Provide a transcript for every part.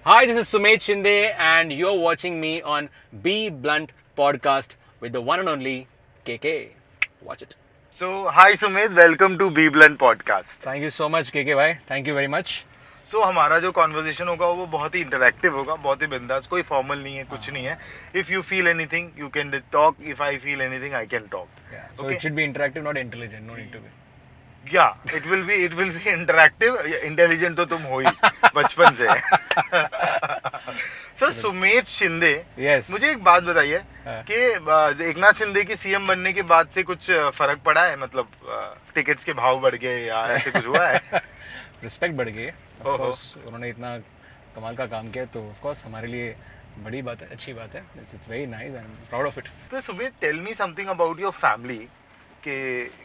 Hi, this is Sumit Shinde, and you're watching me on Be Blunt podcast with the one and only KK. Watch it. So, hi Sumit, welcome to Be Blunt podcast. Thank you so much, KK भाई. Thank you very much. So, हमारा जो conversation होगा वो बहुत ही interactive होगा, बहुत ही बिंदास, कोई फॉर्मल नहीं है, कुछ नहीं है. If you feel anything, you can talk. If I feel anything, I can talk. Yeah. So Okay. it should be interactive, not intelligent. No need to be. Yeah, it will be interactive. Intelligent तो तुम हो ही बचपन से. So, Sumit Shinde, Yes. मुझे एक बात बताइए हाँ. कि एकनाथ शिंदे की सीएम बनने के बाद से कुछ फर्क पड़ा है, मतलब टिकट्स के भाव बढ़ गए या ऐसे कुछ हुआ है? रिस्पेक्ट बढ़ गई है. Of ओहो. course, उन्होंने इतना कमाल का काम किया तो of course हमारे लिए बड़ी बात है, अच्छी बात है. It's very nice. I'm proud of it. तो Sumit, tell me something about your family कि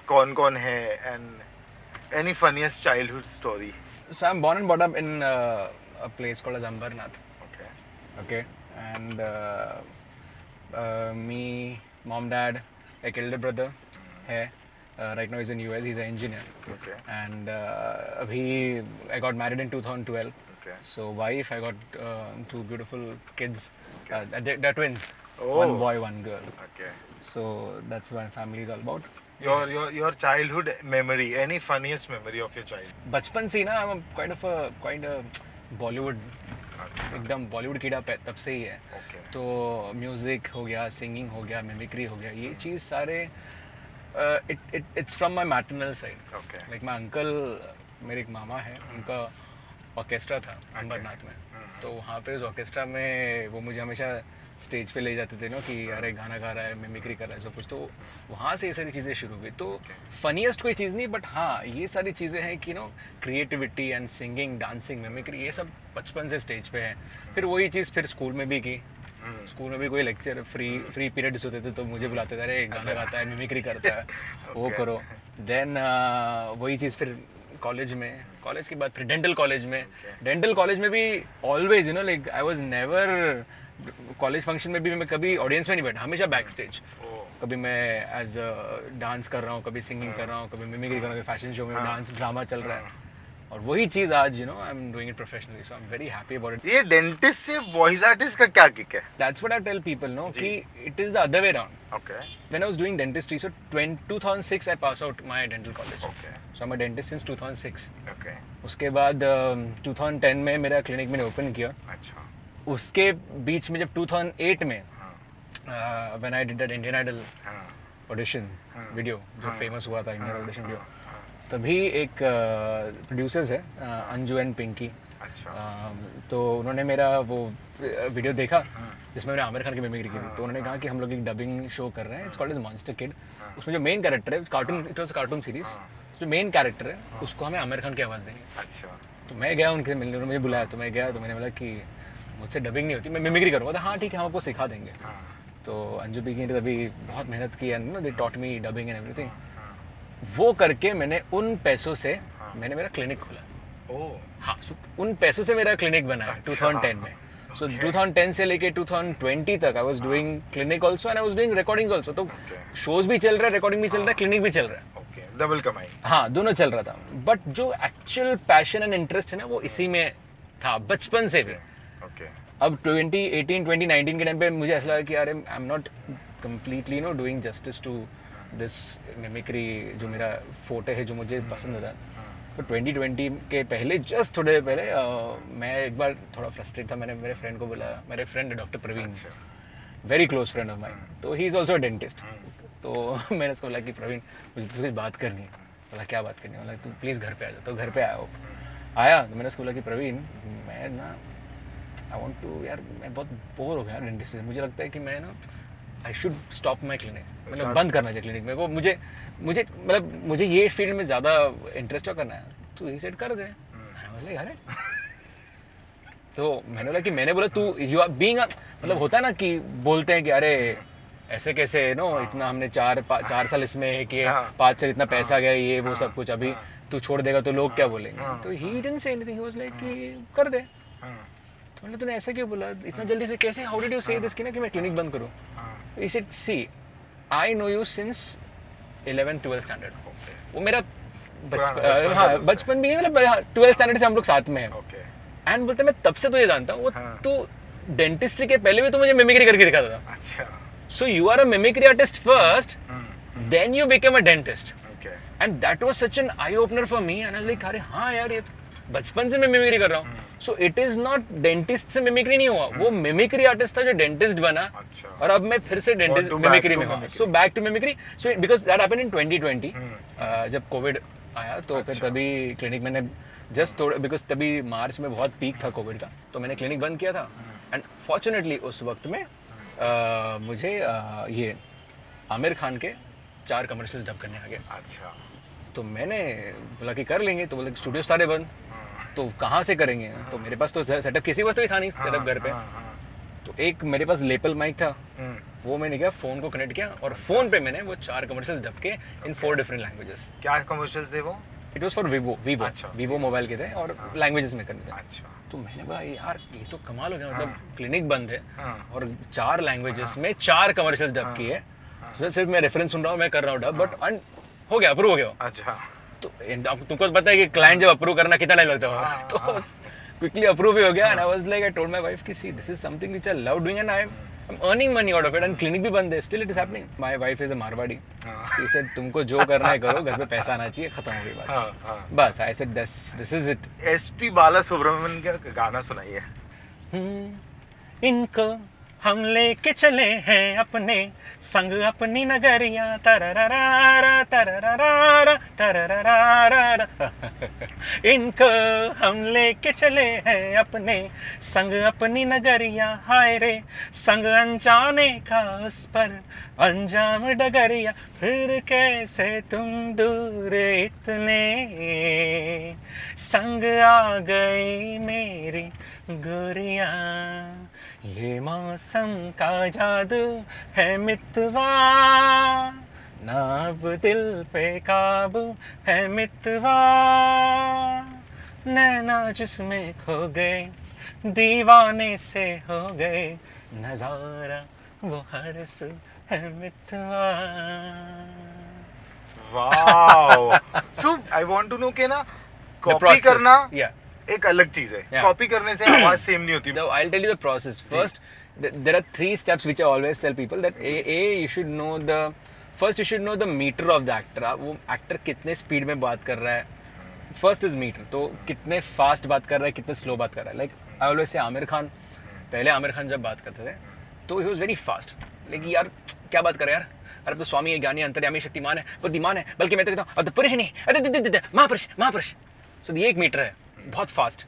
कौन कौन है and any funniest childhood story. So I'm born and brought up in a place called as Ambarnath. Okay. Okay, and me, mom, dad, like elder brother है. Right now he's in US. He's an engineer. Okay. And अभी I got married in 2012. Okay. So wife, I got two beautiful kids. They're twins. Oh. One boy, one girl. Okay. So that's what family is all about. Your childhood memory, any funniest memory of your child? बचपन से ही ना I'm quite a Bollywood, एकदम बॉलीवुड कीड़ा तब से ही है. Okay. तो music हो गया, सिंगिंग हो गया, मिमिक्री हो गया, ये चीज़ सारे it's from my maternal side. Okay. Like my uncle, मेरे एक मामा है, उनका ऑर्केस्ट्रा था अंबरनाथ में. तो वहाँ पे उस ऑर्केस्ट्रा में वो मुझे हमेशा स्टेज पे ले जाते थे ना कि अरे गाना गा रहा है, मिमिक्री कर रहा है, सब कुछ. तो वहाँ से ये सारी चीज़ें शुरू हुई. तो फनीएस्ट कोई चीज़ नहीं, बट हाँ ये सारी चीज़ें हैं कि creativity and singing, dancing, mimicry, ये सब बचपन से स्टेज पे है. फिर वही चीज़ फिर स्कूल में भी की. स्कूल में भी कोई लेक्चर फ्री पीरियड्स होते थे तो मुझे बुलाते थे, अरे गाना गाता है, मिमिक्री करता है, वो करो. देन वही चीज़ फिर कॉलेज के बाद फिर डेंटल कॉलेज में भी always like I was never. College function में भी मैं कभी ऑडियंस में नहीं बैठा, हमेशा बैक स्टेज. कभी मैं एज डांस कर रहा हूँ, कभी सिंगिंग कर रहा हूँ, कभी मिमिक्री कर रहा हूँ, फैशन शो में डांस ड्रामा चल रहा है. और वही चीज़ आज I am doing it professionally, so I am very happy about it. ये डेंटिस्ट से वॉइस आर्टिस्ट का क्या किक है? That's what I tell people कि it is the other way around. Okay. When I was doing dentistry, so 2006 I passed out my dental college. Okay. So I'm a dentist since 2006. Okay. उसके बाद 2010 में मेरा clinic मैंने open किया. अच्छा. उसके बीच में जब 2008 में हाँ. when I did that Indian Idol हाँ. audition video जो फेमस हुआ था, इंडियन ऑडिशन वीडियो, हाँ. तभी एक प्रोड्यूसर्स है अंजू एंड पिंकी. अच्छा. तो उन्होंने मेरा वो वीडियो देखा जिसमें मैंने आमिर खान की मिमिक्री की थी. तो उन्होंने कहा कि हम लोग एक डबिंग शो कर रहे हैं, it's called as monster kid. उसमें जो मेन कैरेक्टर है, cartoon, it was cartoon series, जो मेन कैरेक्टर है उसको हमें आमिर खान की आवाज़ देनी है. अच्छा. तो मैं गया उनके मिलने, उन्होंने मुझे बुलाया. तो मैं गया तो मैंने बोला कि मुझसे डबिंग नहीं होती, मैं मिमिक्री करूँगा. तो हाँ ठीक है, हम आपको सिखा देंगे. तो अंजू पिंकी ने तभी बहुत मेहनत की and they taught me dubbing and everything. वो करके मैंने उन पैसों से मैंने मेरा क्लिनिक खोला. ओह. हाँ, so उन पैसों से मेरा क्लिनिक बना है 2010 में. सो 2010 से लेके 2020 तक I was doing clinic also and I was doing recordings also. तो शोज भी चल रहा है, रिकॉर्डिंग भी चल रहा है, क्लिनिक भी चल रहा है. ओके. डबल कमाई. हाँ, दोनों चल रहा था. बट जो एक्चुअल पैशन एंड इंटरेस्ट है ना, वो इसी में था बचपन से भी. ओके. अब 2018-2019 के टाइम पे मुझे ऐसा लगा कि यार I am not completely doing justice to this mimicry, जो मेरा फोटे है, जो मुझे पसंद था. तो 2020 के पहले, जस्ट थोड़े देर पहले मैं एक बार थोड़ा फ्रस्ट्रेट था. मैंने मेरे फ्रेंड को बोला, मेरे फ्रेंड है doctor Praveen, very close friend of mine. तो he is also a dentist. तो मैंने उसको बोला कि प्रवीण मुझे तुझसे कुछ बात करनी है. बोला क्या बात करनी है? बोला तू प्लीज़ घर पे आ जा. तो घर पे आया तो मैंने उसको बोला कि प्रवीण, मैं ना आई वॉन्ट टू, यार मैं बहुत बोर हो गया डेंटिस्ट से. मुझे लगता है कि मैं ना I should stop my clinic, मतलब बंद करना चाहिए क्लिनिक मेरे को. मुझे ये फील्ड में ज़्यादा इंटरेस्ट करना है. तो ये सेट कर दे. मैं यार तो मैंने बोला तू यू आर बीइंग, मतलब होता है ना कि बोलते हैं कि अरे ऐसे कैसे इतना हमने 4 साल इसमें किए, 5 साल इतना पैसा गया, ये वो सब कुछ, अभी तू छोड़ देगा तो लोग क्या बोलेंगे. तो he didn't say anything, he was like कि कर दे. तो मैंने तूने ऐसा क्यों बोला इतना जल्दी से, कैसे, how did you say this कि ना कि मैं क्लिनिक बंद करूँ. He said see I know you since 11th-12th standard. वो मेरा बचपन भी है, मतलब 12th स्टैंडर्ड से हम लोग साथ में हैं. एंड बोलते मैं तब से तुझे जानता हूँ, वो हाँ। तू डेंटिस्ट्री के पहले भी तू मुझे मिमिक्री करके दिखाता था. अच्छा. So you are a mimicry artist first, then you became a dentist. Okay. And that was such an eye opener for me. And I was like, अरे हाँ यार, ये तो बचपन से मैं मिमिक्री कर रहा हूँ. So it is not dentist से मिमिक्री नहीं हुआ, वो मिमिक्री आर्टिस्ट था जो डेंटिस्ट बना. अच्छा. और अब मैं फिर से dentist to back mimicry to में हूँ. mimicry. So back to mimicry. So because that happened in 2020, जब कोविड आया तो फिर तभी क्लिनिक मैंने जस्ट थोड़ा, बिकॉज तभी मार्च में बहुत पीक था कोविड का, तो मैंने क्लिनिक बंद किया था. एंड फॉर्चुनेटली उस वक्त में मुझे ये आमिर खान के 4 कमर्शियल्स डब करने आ गए. अच्छा. तो मैंने बोला कि कर लेंगे, तो बोला स्टूडियो सारे बंद, तो कहाँ से करेंगे. तो मेरे पास तो सेटअप किसी पास तो भी था नहीं सेटअप घर पे. तो एक मेरे पास लेपल माइक था, वो मैंने क्या फ़ोन को कनेक्ट किया और फ़ोन पे मैंने वो 4 कमर्शियल्स डब के इन 4 डिफरेंट लैंग्वेजेस. क्या कमर्शियल्स थे वो? It was for Vivo. अच्छा. वीवो मोबाइल के थे और लैंग्वेजेस में करने थे. अच्छा. तो मैंने बोला यार ये तो कमाल हो गया, मतलब क्लिनिक बंद है हाँ. और 4 लैंग्वेजेस में 4 कमर्शियल्स डब किए. फिर मैं रेफरेंस सुन रहा हूँ, मैं कर रहा हूँ डब, बट हो गया, अप्रूव हो गया. अच्छा. तो तुमको तो पता है कि क्लाइंट जब अप्रूव करना कितना टाइम लगता होगा. तो क्विकली अप्रूव ही हो गया. And I was like, I told my wife कि see this is something which I love doing and I am earning money out of it, and clinic भी बंद है, still it is happening. My wife is a Marwari. He said तुमको जो करना है करो, घर पे पैसा आना चाहिए, खत्म हो गई बात. हाँ. बस I said this is it. SP Bala Subrahmanyam का गाना सुनाइए. इनको हम लेके चले हैं अपने संग अपनी नगरिया, तरररारा तरररारा तरररारा. इनको हम लेके चले हैं अपने संग अपनी नगरिया, हाय रे संग अनजाने का उस पर अंजाम डगरिया, फिर कैसे तुम दूर इतने संग आ गई मेरी गोरिया, ये मौसम का जादू है मितवा, ना अब दिल पे काबू है मितवा, नैना जिसमें खो गए दीवाने से हो गए, नजारा वो हर सू है मितवा. Wow. So I want to know कि ना कॉपी करना एक अलग चीज है, कॉपी करने से आवाज सेम नहीं होती. So I'll tell you the process. First, there are 3 steps which I always tell people that you should know first you should know the meter of the actor. वो एक्टर कितने speed में बात कर रहा है. First is metre, तो कितने fast बात कर रहा है, कितने स्लो बात कर रहा है. Like I always say Aamir Khan, पहले आमिर खान जब बात करते थे तो ही वॉज वेरी फास्ट. लेकिन यार क्या बात कर यार, अरे तो स्वामी है, ज्ञानी, अंतर्यामी, शक्तिमान है, बुद्धिमान है, बल्कि मैं तो कहता हूँ अब तो पुरुष नहीं, अरे महापुरुष महापुरुष. सो ये एक मीटर है, बहुत फास्ट.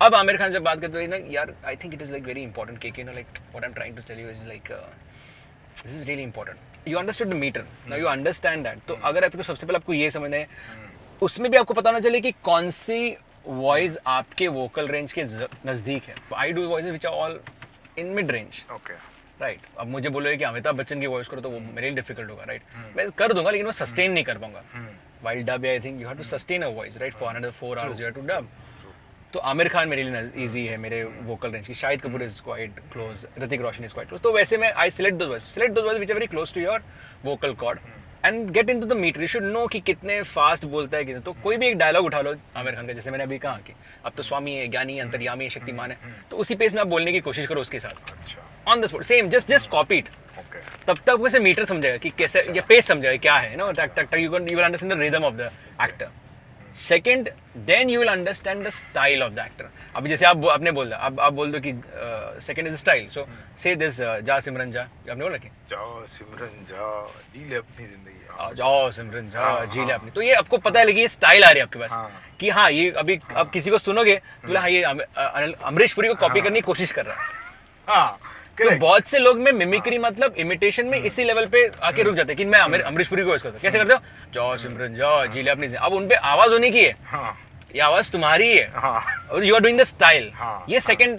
अब आमिर खान जब बात करते हैं ना यार, I think it is like very important cake, you know, like what I am trying to tell you is like this is really important. You understood the meter, now you understand that. तो अगर आपको, तो सबसे पहले आपको ये समझना है, उसमें भी आपको पता होना चाहिए कि कौन सी वॉइस आपके वोकल रेंज के नज़दीक है. I do voices which are all in mid range. Okay. Right. अब मुझे बोलोगे कि अमिताभ बच्चन की वॉइस करो तो वो मेरे लिए डिफिकल्ट होगा. राइट. मैं कर दूंगा लेकिन वो सस्टेन नहीं कर पाऊंगा. While dub, I think you have to sustain a voice, right? For another 4 hours, you have to dub. तो आमिर खान मेरे लिए easy है मेरे vocal range की. Shahid Kapoor is quite close. Hrithik Roshan is quite close. तो वैसे मैं I select those voices which are very close to your vocal cord and get into the meter. You should know कि कितने fast बोलता है कितने. तो कोई भी एक डायलॉग उठा लो आमिर खान का, जैसे मैंने अभी कहा कि अब तो स्वामी है, ज्ञानी, अंतर्यामी, शक्तिमान है, तो उसी पेस में आप बोलने की कोशिश करो उसके साथ. अच्छा. On the spot, same, just copy it. Okay. तब तक वैसे मीटर समझेगा कि कैसे, ये पेस समझेगा क्या है, नो, टक टक टक, you will understand the rhythm of the actor. Second, then you will understand the style of the actor. अभी जैसे आपने बोला, अब आप बोल दो कि सेकंड इज स्टाइल, सो से दिस जा सिमरन जा, आपने बोला कि जाओ सिमरन जा जी ले अपनी जिंदगी, जाओ सिमरन जा जी ले अपनी. तो ये आपको पता है लगी, ये स्टाइल आ रही है आपके पास कि हाँ ये अभी अब किसी को सुनोगे तो बोला हाँ ये अमरीश पुरी को कॉपी करने की कोशिश कर रहा है. हाँ. तो बहुत से लोग में मिमिक्री मतलब इमिटेशन में इसी लेवल पे आके रुक जाते हैं कि मैं अमरीश पुरी को वॉइस करता हूं. कैसे करते हो, जाओ सिमरन जाओ जी ले अपनी. अब उनपे आवाज होने की है, ये आवाज तुम्हारी है, और you are doing the style. ये सेकंड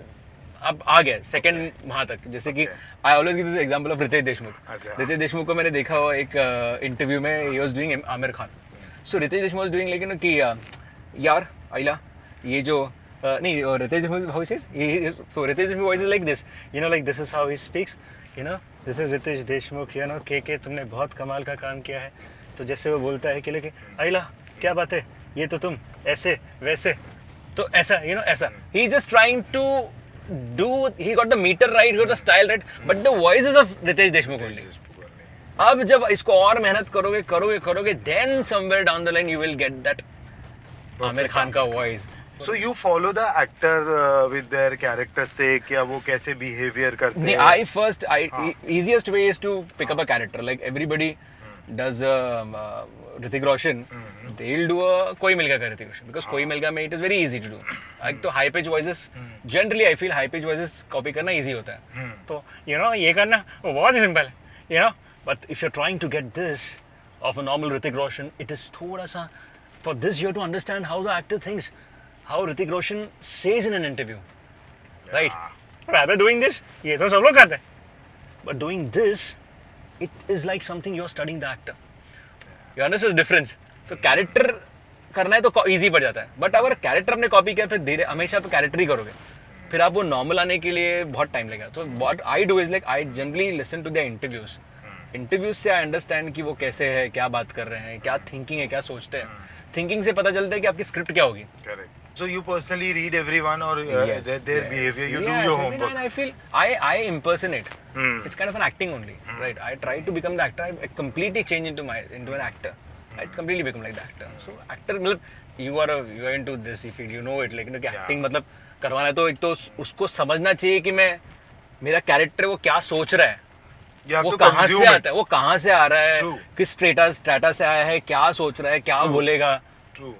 अब आ गया, सेकंड वहां तक. जैसे कि I always give this example of Ritesh Deshmukh. Ritesh Deshmukh को मैंने देखा हुआ एक इंटरव्यू में, he was doing Aamir Khan. So Ritesh Deshmukh was doing, लेकिन कि यार आइला ये जो नहीं, और Ritesh voice is, so Ritesh Deshmukh voice is like this, you know, like this is how he speaks, you know, this is Ritesh Deshmukh, you know, के तुमने बहुत कमाल का काम किया है. तो जैसे वो बोलता है कि लेके आइला क्या बात है, ये तो तुम ऐसे वैसे, तो ऐसा ऐसा he is just trying to do, he got the meter right, got the style right, but the voice is of Ritesh Deshmukh only. अब जब इसको और मेहनत करोगे then somewhere down the line you will get that Aamir Khan का voice. So you follow the actor with their characteristic या वो कैसे behavior करते हैं? Easiest way is to pick up a character. Like everybody does Hrithik Roshan, they'll do a Koi Mil Gaya ka Hrithik Roshan, because Koi Mil Gaya में it is very easy to do. Like तो high pitch voices, generally I feel high pitch voices copy करना easy होता है. तो ये करना वो बहुत ही simple है, but if you're trying to get this of a normal Hrithik Roshan, it is थोड़ा सा, for this you have to understand how the actor thinks, how Hrithik Roshan says in an interview, right? Rather doing this, ये तो सब लोग करते हैं, but doing this, it is like something you're studying the actor. You understand the difference? तो character करना है तो इजी पड़ जाता है, बट अगर कैरेक्टर आपने कॉपी किया फिर धीरे हमेशा आप कैरेक्टर ही करोगे, फिर आप वो नॉर्मल आने के लिए बहुत टाइम लगेगा. तो what I do is like I generally listen to the interviews say I understand कि वो कैसे है, क्या बात कर रहे हैं, क्या थिंकिंग है, क्या सोचते हैं. थिंकिंग से पता चलता है कि आपकी स्क्रिप्ट क्या होगी. Correct. So you personally read everyone or their behavior. You do your homework. And I feel I impersonate. It's kind of an acting only, right? I try to become the actor. I completely change into an actor. I completely become like the actor. So actor, मतलब you are into this. If you know it, like कि acting मतलब करवाना है तो एक तो उसको समझना चाहिए कि मैं मेरा कैरेक्टर वो क्या सोच रहा है, वो कहाँ से आता है, वो कहाँ से आ रहा है, किस स्ट्रेटा से आया है, क्या सोच रहा है, क्या बोलेगा.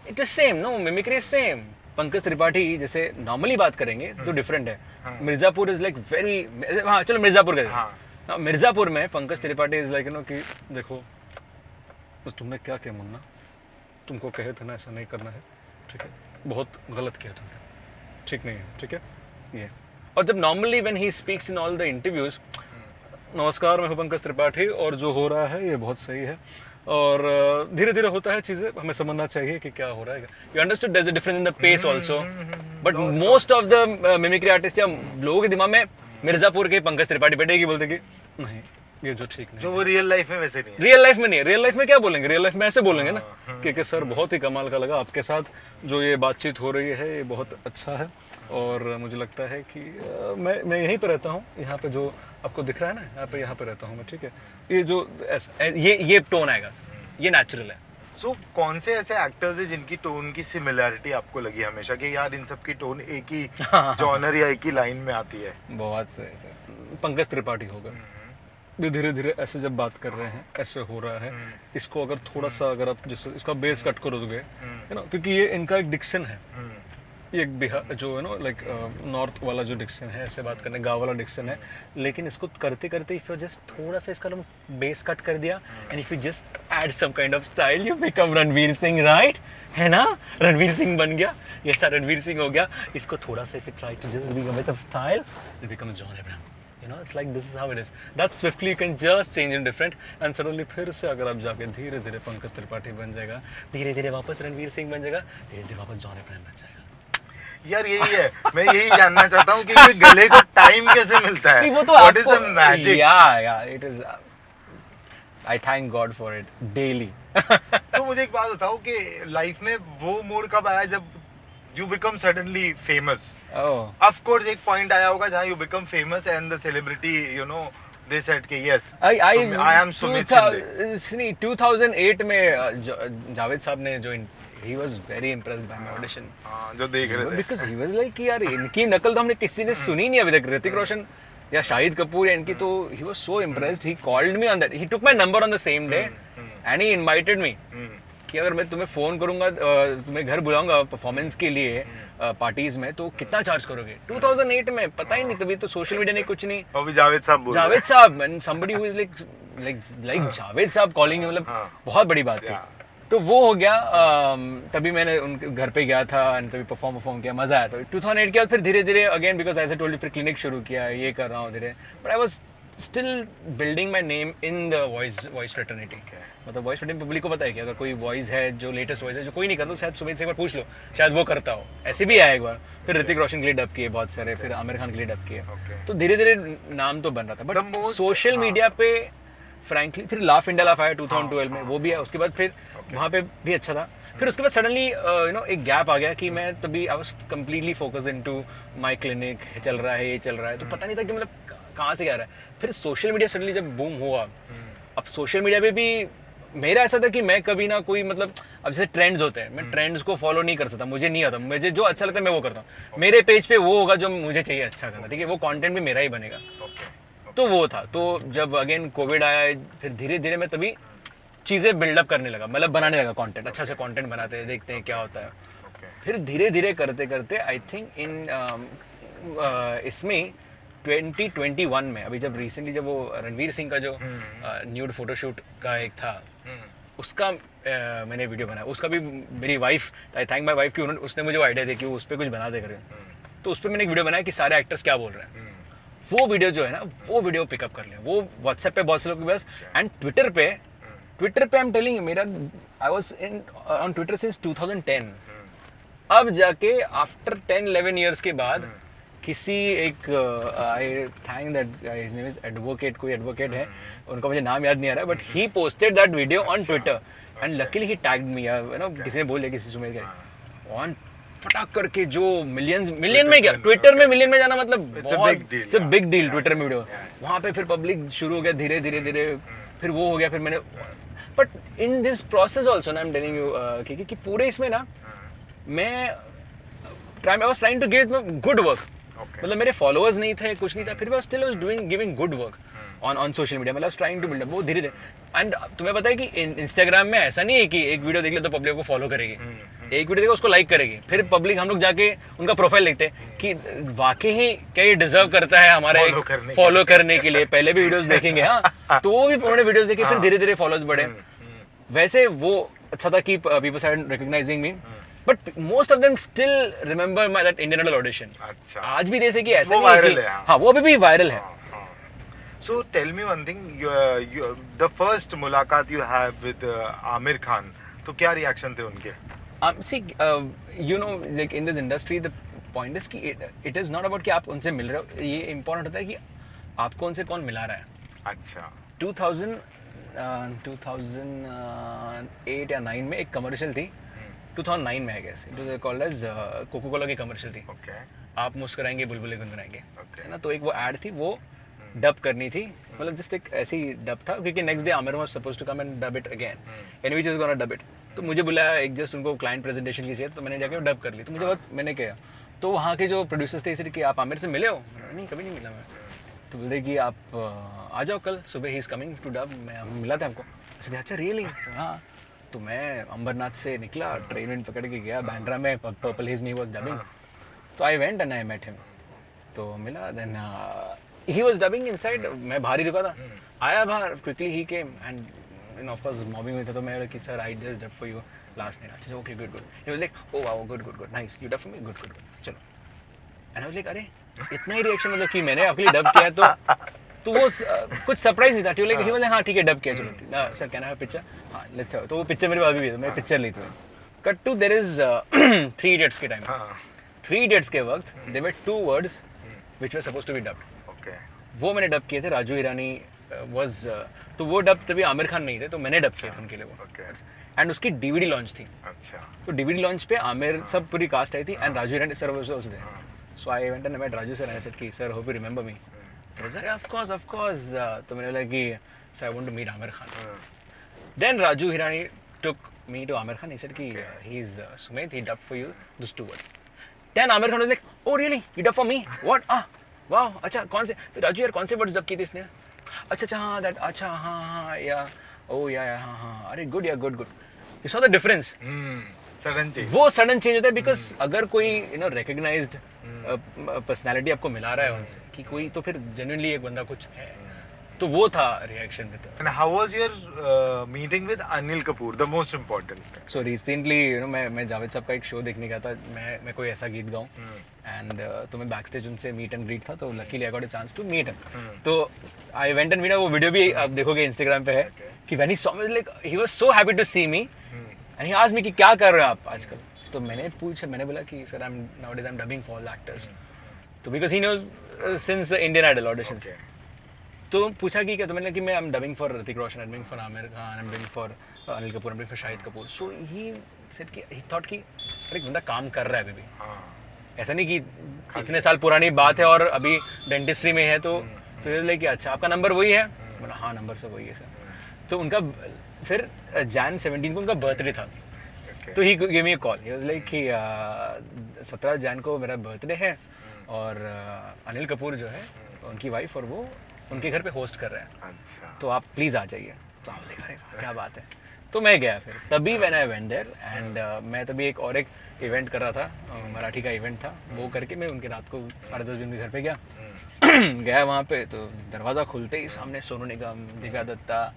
It is same, no mimicry is same. Pankaj Tripathi जैसे नॉर्मली बात करेंगे तो डिफरेंट है. मिर्जापुर इज लाइक वेरी, हाँ चलो मिर्जापुर का मिर्जापुर में पंकज त्रिपाठी इज लाइक कि देखो तो तुमने क्या किया मुन्ना, तुमको कहे थे ना ऐसा नहीं करना है, ठीक है, बहुत गलत किया तुमने, ठीक नहीं है, ठीक है ये. और जब normally when he speaks in all the interviews, नमस्कार मैं हूँ पंकज त्रिपाठी और जो हो रहा है ये बहुत सही है और धीरे धीरे होता है चीजें, हमें समझना चाहिए कि क्या हो रहा है. You understood there is a difference in the pace also, but most of the mimicry artist या लोगों के दिमाग में मिर्जापुर के पंकज त्रिपाठी बैठेगी बोलते कि नहीं ये जो ठीक नहीं, जो वो रियल लाइफ में वैसे नहीं है. रियल लाइफ में नहीं, रियल लाइफ में क्या बोलेंगे, रियल लाइफ में ऐसे बोलेंगे ना कि सर बहुत ही कमाल का लगा आपके साथ जो ये बातचीत हो रही है, ये बहुत अच्छा है और मुझे लगता है कि मैं यहीं पर रहता हूँ, यहाँ पे जो आपको दिख रहा है ना यहाँ पे रहता हूँ मैं, ठीक है. ये जो ये टोन आएगा, ये नेचुरल है. So, कौन से ऐसे एक्टर्स हैं जिनकी टोन की सिमिलरिटी आपको लगी हमेशा कि यार इन सब की टोन एक ही जॉनर या एक ही लाइन में आती है? बहुत से ऐसे. पंकज त्रिपाठी होगा, ये धीरे धीरे ऐसे जब बात कर रहे हैं ऐसे हो रहा है, इसको अगर थोड़ा सा अगर आप जैसे इसका बेस कट करोगे है ना, क्योंकि ये इनका एक डिक्शन है, ये एक बिहार जो है ना लाइक नॉर्थ वाला जो डिक्शन है, ऐसे बात करने गाँव वाला डिक्शन है, लेकिन इसको करते करते इफ यू जस्ट थोड़ा सा इसका बेस कट कर दिया and if you just add some kind of style you become Ranveer Singh, right है ना, रणवीर सिंह बन गया, ये सारा रणवीर सिंह हो गया. इसको थोड़ा सा if you try to just be with style it becomes John Abraham. It's like this is how it is. That swiftly you can just change in different and suddenly फिर से अगर आप जाके धीरे धीरे पंकज त्रिपाठी बन जाएगा, धीरे धीरे वापस रणवीर सिंह बन जाएगा, धीरे धीरे वापस जॉन अब्राहम बन जाएगा. यार यही है, मैं यही जानना चाहता हूँ कि ये गले को टाइम कैसे मिलता है? वो तो What is the magic? Yeah, it is. I thank God for it daily. तो मुझे एक बात बताओ कि लाइफ में वो मोड़ कब आया जब you become suddenly famous? Of course एक point आया होगा जहाँ you become famous and the celebrity, they said कि yes, I am Sumit Shinde. 2008 में जावेद साहब ने जो he was very impressed by my audition. जो देख रहे थे. Because he was like कि यार इनकी नकल तो हमने किसी ने सुनी नहीं अभी तक, ऋतिक रोशन या शाहिद कपूर या इनकी, तो he was so impressed. He called me on that. He took my number on the same day and he invited me. कि अगर मैं तुम्हें फ़ोन करूँगा, तुम्हें घर बुलाऊंगा परफॉर्मेंस के लिए पार्टीज में, तो कितना चार्ज करोगे? 2008 में पता ही नहीं, तभी तो सोशल मीडिया नहीं, कुछ नहीं. अभी जावेद साहब and somebody who is like Javed साहब कॉलिंग, मतलब बहुत बड़ी बात थी. तो वो हो गया, तभी मैंने उनके घर पे गया था एंड तभी परफॉर्म किया, मज़ा आया. तो 2008 के बाद फिर धीरे धीरे अगेन बिकॉज ऐसे टोल्ड फिर क्लिनिक शुरू किया, ये कर रहा हूँ धीरे, but I was still building my name in the voice fraternity. मतलब वॉइस फ्रेटर्निटी पब्लिक को पता है कि अगर कोई वॉइस है जो लेटेस्ट वॉइस है जो कोई नहीं करता, शायद सुमित से एक बार पूछ लो, शायद वो करता हो. ऐसे भी आया एक बार, फिर ऋतिक रोशन के लिए डब किए बहुत सारे, फिर आमिर खान के लिए डब किए. तो धीरे धीरे नाम तो बन रहा था, बट सोशल मीडिया पे फ्रैंकली फिर लाफ इंडिया लाफ आया 2012 में, वो भी है। उसके बाद फिर वहाँ पे भी अच्छा था। फिर उसके बाद सडनली एक गैप आ गया कि मैं तभी I was completely focus into my clinic, चल रहा है, ये चल रहा है, तो पता नहीं था कि मतलब कहाँ से क्या रहा है। फिर सोशल मीडिया सडनली जब बूम हुआ, अब सोशल मीडिया पे भी मेरा ऐसा था कि मैं कभी ना कोई मतलब, अब जैसे ट्रेंड्स होते हैं, मैं ट्रेंड्स को फॉलो नहीं कर सकता, मुझे नहीं आता, मुझे जो अच्छा लगता है मैं वो करता हूँ। मेरे पेज पे वो होगा जो मुझे चाहिए अच्छा करना, ठीक है, वो कंटेंट भी मेरा ही बनेगा। तो वो था। तो जब अगेन कोविड आया, फिर धीरे धीरे मैं तभी चीज़ें बिल्डअप करने लगा, मतलब बनाने लगा कंटेंट, अच्छा अच्छा कंटेंट बनाते हैं, देखते हैं क्या होता है। फिर धीरे धीरे करते करते आई थिंक इसमें 2021 में, अभी जब रिसेंटली जब वो रणवीर सिंह का जो न्यूड फोटोशूट का एक था, उसका मैंने वीडियो बनाया। उसका भी मेरी wife, I thank my wife कि उसने मुझे वो आइडिया दी कि उस पर कुछ बना दे करके। तो उस पर मैंने एक वीडियो बनाया कि सारे एक्टर्स क्या बोल रहे हैं। वो वीडियो जो है ना, वो वीडियो पिकअप कर लिया, वो व्हाट्सएप पे बहुत से लोग के पास, एंड ट्विटर पे आई एम टेलिंग यू, मेरा I was in on Twitter since 2010। अब जाके आफ्टर 10-11 ईयर्स के बाद किसी एक आई thank that his name is advocate, कोई एडवोकेट है, उनका मुझे नाम याद नहीं आ रहा, but he posted that video on Twitter and luckily he tagged me, you know, किसी ने बोल दिया, किसी सुमेर के ऑन फटाक करके जो मिलियन में गया। ट्विटर में मिलियन में जाना मतलब बहुत बिग डील। ट्विटर में वीडियो वहाँ पे फिर पब्लिक शुरू हो गया धीरे धीरे धीरे, फिर वो हो गया। फिर मैंने, but in this process also ना आई एम टेलिंग यू कि पूरे इसमें ना मैं I was trying to give good work. मतलब मेरे फॉलोअर्स नहीं थे, कुछ नहीं था, फिर मैं still was doing giving good work on social media. मतलब ट्राइंग टू बिल्ड अप वो धीरे धीरे। एंड तुम्हें पता है कि इंस्टाग्राम में ऐसा नहीं है कि एक वीडियो देख ले तो पब्लिक को फॉलो करेगी, एक वीडियो देखो उसको लाइक करेगी, फिर पब्लिक हम लोग जाके उनका प्रोफाइल देखते हैं कि वाकई ही क्या ये डिजर्व करता है हमारे फॉलो करने के लिए। पहले भी वीडियोस देखेंगे, हाँ, तो वो भी उन्होंने वीडियोस देखे, फिर धीरे धीरे फॉलोअर्स बढ़े। वैसे वो अच्छा था कि people started recognizing me, but most of them still remember my that Indian idol audition. आज भी जैसे कि ऐसा नहीं है कि हाँ, वो अभी भी वायरल है। So tell me one thing, the first मुलाकात you have with Aamir Khan, तो क्या रिएक्शन थे उनके? See, you know, like in this industry, the point is कि it is not about कि आप उनसे मिल रहे हो, ये important होता है कि आपको उनसे कौन मिला रहा है। अच्छा। 2008 या 9 में एक कमर्शियल थी, 2009 में I guess, it was called as Coca Cola की कमर्शियल थी। आप मुस्कुराएंगे बुलबुलें गुनगुनाएंगे, है ना। तो एक वो ऐड थी, वो डब करनी थी, मतलब जस्ट एक ऐसी डब था, क्योंकि next day Aamir was supposed to come and dub it again, and which was gonna dub it. तो मुझे बुलाया, एक जस्ट उनको क्लाइंट प्रेजेंटेशन की चाहिए, तो मैंने जाके डब कर ली। तो मुझे बहुत, मैंने किया, तो वहाँ के जो प्रोड्यूसर्स थे इसलिए कि आप आमिर से मिले हो? नहीं, कभी नहीं मिला मैं। तो बोलते कि आप आ जाओ कल सुबह, he is coming to dub. मैं मिला था आपको? अच्छा रियली? हाँ। तो मैं अंबरनाथ से निकला, ट्रेन पकड़ के गया बांद्रा में, purple his me was dubbing. तो I went and I met him, तो मिला, then he was dubbing inside, मैं बाहर ही रुका था। आया बाहर, क्विकली ही came and of course mobbing में था, तो मैं कि sir I just dub for you last night. अच्छा okay good, he was like oh wow good nice, you dub for me, good चलो। एंड आई वाज लाइक अरे इतना ही reaction, मतलब कि मैंने आपके लिए डब किया तो वो कुछ सरप्राइज नहीं था। ही वाज लाइक हाँ ठीक है डब किया, चलो sir can I have picture, हाँ लेट्स। तो वो पिक्चर मेरे पास भी है, मैं पिक्चर ली थी। Cut to there is 3 idiots के टाइम, 3 इडियट्स के वक्त there were 2 words which were supposed to be dubbed. वो मैंने डब किए थे, राजू हिरानी वाज, तो वो डब तभी आमिर खान नहीं थे, तो मैंने डब किए थे उनके लिए वो। एंड उसकी डीवीडी लॉन्च थी। अच्छा। तो डीवीडी लॉन्च पे आमिर सब पूरी कास्ट आई थी, and Raju Hirani sir was also there. So I went and met Raju sir and I said कि sir hope you remember me. तो सर ऑफ कोर्स। तो मैंने बोला कि sir I want to meet Aamir Khan. Then Raju Hirani took me to Aamir Khan, he said कि he is Sumit, he dubbed for you this 2 words. Then Aamir Khan was like oh really you dub for me, what, वाह अच्छा कौन से, तो राजू यार कौन से वर्ड्स डब किए थे इसने? अच्छा हाँ दैट, अच्छा हाँ या ओ या हाँ अरे गुड या good. You saw the difference? Sudden change, वो सडन चेंज होता है, बिकॉज अगर कोई यू नो रिकॉग्नाइज्ड पर्सनालिटी आपको मिला रहा है उनसे कि कोई, तो फिर जेन्युइनली एक बंदा कुछ है, तो वो था रिएक्शन में। And how was your meeting with Anil Kapoor, the most important? So recently you know मैं जावेद साहब का एक शो देखने गया था, मैं कोई ऐसा गीत गाऊं, एंड तो मैं बैक स्टेज उनसे मीट एंड ग्रीट था, तो luckily I got a chance to meet him. तो आई वेंट एंड मीट, वो वीडियो भी आप देखोगे इंस्टाग्राम पे है कि when he saw me like he was so happy to see me and he asked me कि क्या कर रहे हो आप आजकल। तो मैंने बोला कि sir nowadays I am dubbing for all actors, तो because he knows since Indian Idol auditions. तो पूछा कि क्या, तो मैंने कि मैं I am dubbing for Hrithik Roshan, I am dubbing for Aamir Khan, I am dubbing for Anil Kapoor, I am dubbing for Shahid Kapoor. So he said कि ही थॉट कि अरे एक बंदा काम कर रहा है अभी भी, ऐसा नहीं कि इतने साल पुरानी बात है और अभी डेंटिस्ट्री में है. तो फिर लाइक अच्छा आपका नंबर वही है, बोला हाँ नंबर सब वही है सर. तो उनका फिर Jan 17 को उनका बर्थडे था. तो he give me a call, he was like कि 17 जैन को मेरा बर्थडे है और अनिल कपूर जो है उनकी वाइफ और वो उनके घर पे होस्ट कर रहे हैं. अच्छा. तो आप प्लीज़ आ जाइए. तो हमने कहा क्या बात है. तो मैं गया फिर तभी when I went there and मैं तभी एक इवेंट कर रहा था, मराठी का इवेंट था. वो करके मैं उनके रात को 10:30 बजे उनके घर पे गया. गया वहाँ पे तो दरवाज़ा खुलते ही सामने Sonu Nigam, Divya Dutta,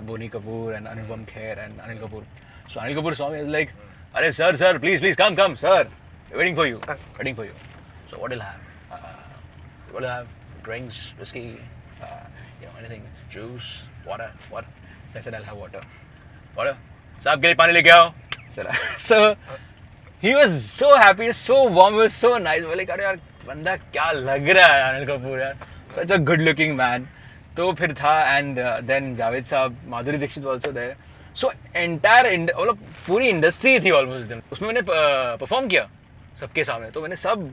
Boney Kapoor and Anupam Kher and Anil Kapoor. So Anil Kapoor saw me, he was like, "Arey sir, please come, sir, waiting for you. So what will I have? What will I have? Drinks, whiskey, anything, juice, water, what?" So I said, "I'll have water. Saab ke liye pani leke aao." So he was so happy, so warm, he was so nice. I was like, "अरे यार बंदा क्या लग रहा है अनिल कपूर यार, such a good looking man." तो फिर था and then जावेद साहब, Madhuri Dixit also there. So entire मतलब पूरी इंडस्ट्री थी ऑलमोस्ट दिन. उसमें मैंने परफॉर्म किया सबके सामने. तो मैंने सब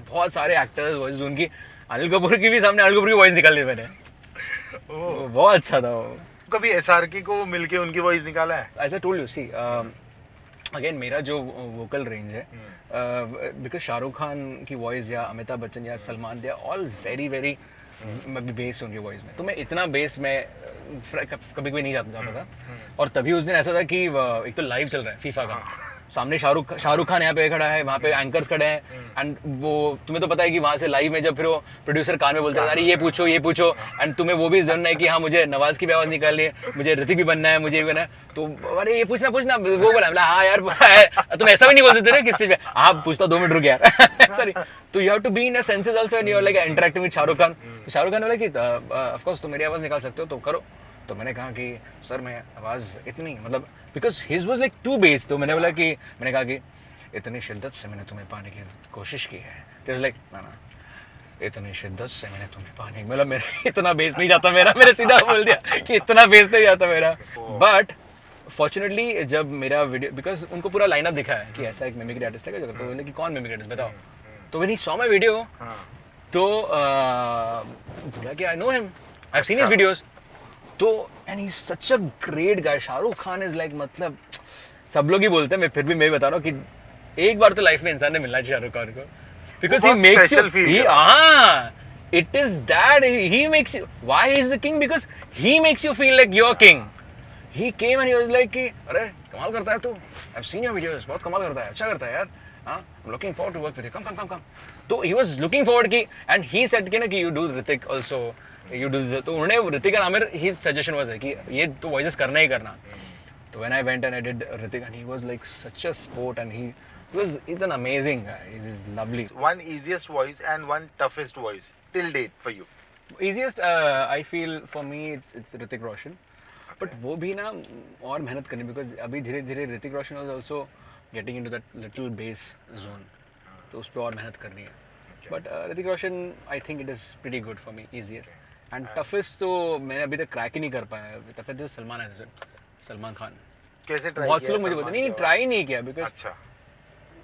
बहुत सारे एक्टर्स वॉइस उनकी, अनिल कपूर की भी सामने अनिल कपूर की वॉइस निकाल दी मैंने. बहुत अच्छा था वो. कभी SRK को मिलके उनकी वॉइस निकाला है? ऐसा टोल्ड यू सी अगेन मेरा जो वोकल रेंज है बिकॉज शाहरुख खान की वॉइस या अमिताभ बच्चन या Salman they all very base उनकी वॉइस में. तो मैं इतना बेस में कभी नहीं जाता था. और तभी उस दिन ऐसा था कि एक तो लाइव चल रहा है फीफा का, सामने शाहरुख खान यहाँ पे खड़ा है, वहाँ पे एंकर्स खड़े हैं एंड वो तुम्हें तो पता है कि वहाँ से लाइव में जब फिर वो प्रोड्यूसर कान में बोलते हैं अरे ये पूछो एंड तुम्हें वो भी जानना है कि हाँ मुझे नवाज की भी आवाज़ निकालनी है, मुझे ऋतिक भी बनना है, मुझे भी बनना है. तो अरे ये पूछना वो बोला हाँ यार तुम ऐसा भी नहीं बोल सकते ना किस चीज़ पे, आप पूछता 2 मिनट रुक यार. सॉरी. तो you have to be in a senses also and you are like interacting with Shahrukh Khan. Shahrukh Khan बोला कि ऑफ कोर्स तुम मेरी आवाज़ निकाल सकते हो तो करो. तो मैंने कहा कि सर मैं आवाज़ इतनी मतलब because his was like too bass. तो मैंने कहा कि इतनी शिद्दत से मैंने तुम्हें पाने की कोशिश की है. तो लाइक ना इतनी शिद्दत से मैंने तुम्हें पाने की, मतलब मेरा इतना बेस नहीं जाता मैंने सीधा बोल दिया कि इतना बेस नहीं जाता मेरा. बट फॉर्चुनेटली जब मेरा वीडियो, बिकॉज उनको पूरा लाइनअप दिखा है कि ऐसा एक मिमिक्री आर्टिस्ट है, तो बोले कि कौन मिमिक्री आर्टिस्ट बताओ. तो when he saw my video तो बोला कि I know him, I have seen his videos. तो and he is such a great guy. Shahrukh Khan is like मतलब सब लोग ही बोलते हैं, मैं फिर भी मैं बता रहा हूँ कि एक बार तो लाइफ में इंसान ने मिलना चाहिए शाहरुख खान को. Because he makes you it is that he makes you why he is the king, because he makes you feel like your king. He came and he was like कि अरे कमाल करता है तू, I have seen your videos, बहुत कमाल करता है, अच्छा करता है यार, I am looking forward to work with you, come. तो ही वाज लुकिंग फॉरवर्ड की एंड ही सेड कि ना कि you do Hrithik also, you do this. तो उन्होंने Hrithik and Aamir, his suggestion was है कि ये तो वॉइसेस करना ही करना. तो when I went and I did Hrithik and he was like such a sport and he's an amazing guy. He's lovely. One easiest voice and one toughest voice till date for you? Easiest I feel for me it's Hrithik Roshan. But वो भी ना और मेहनत करनी, because अभी धीरे धीरे Hrithik Roshan was also getting into that little bass zone. तो उस पर और मेहनत करनी है. But Hrithik Roshan I think it is pretty good for me, easiest. And toughest तो मैं अभी तक क्रैक ही नहीं कर पाया. toughest is Salman Khan. कैसे ट्राई? बहुत से लोग मुझे बोलते नहीं ट्राई नहीं किया, बिकॉज अच्छा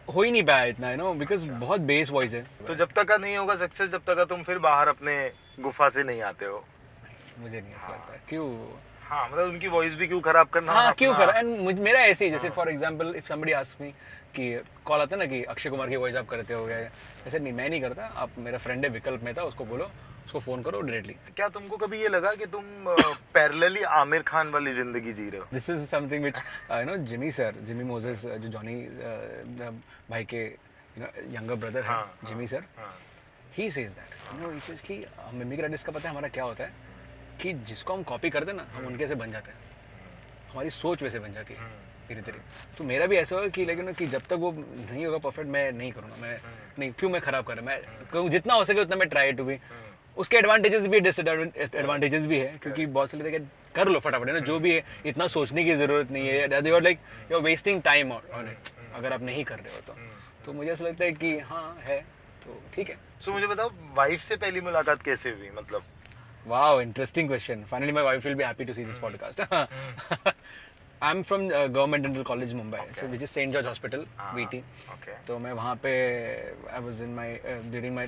हो ही नहीं पाया इतना, यू नो, बिकॉज बहुत बेस वॉइस है. तो जब तक का नहीं होगा सक्सेस, जब तक का तुम फिर बाहर अपने गुफा से नहीं आते हो. मुझे नहीं ऐसा लगता है. क्यों? हाँ मतलब उनकी वॉइस भी क्यों खराब करना. हाँ क्यों करा. एंड मेरा ऐसे ही, जैसे for example if somebody ask me कि कॉल आता है ना कि अक्षय कुमार की वॉइस आप करते हो गए, ऐसे नहीं, मैं नहीं करता. आप मेरा फ्रेंड है विकल्प मेहता, उसको बोलो, उसको फोन करो डायरेक्टली. क्या तुमको कभी ये लगा कि तुम पैरेलली आमिर खान वाली जिंदगी जी रहे हो? This is something which you know Jimmy Moses जो जॉनी भाई के यू नो यंगर ब्रदर है, Jimmy sir, he says that, you no, he says कि मिमिक्री आर्टिस्ट का पता है हमारा क्या होता है कि जिसको हम कॉपी करते हैं ना, हम उनके से बन जाते हैं, हमारी सोच वैसे बन जाती है धीरे धीरे. तो मेरा भी ऐसा होगा कि लेकिन कि जब तक वो नहीं होगा परफेक्ट, मैं नहीं करूँगा. मैं नहीं, क्यों मैं खराब कर रहा, मैं जितना हो सके उतना मैं ट्राई टू बी. उसके एडवांटेजेस भी डिसएडवांटेजेस भी है, क्योंकि बहुत से लोग कर लो फटाफट है ना, जो भी है, इतना सोचने की ज़रूरत नहीं है. You are like you are wasting time on it अगर आप नहीं कर रहे हो तो मुझे ऐसा लगता है कि हाँ है तो ठीक है. सो मुझे बताओ, वाइफ से पहली मुलाकात कैसे हुई? मतलब Wow, interesting question. Finally, my wife will be happy to see this podcast. I'm from Government Dental College, Mumbai, so which is St. George Hospital, VT. Okay. तो मैं वहाँ पे I was in my during my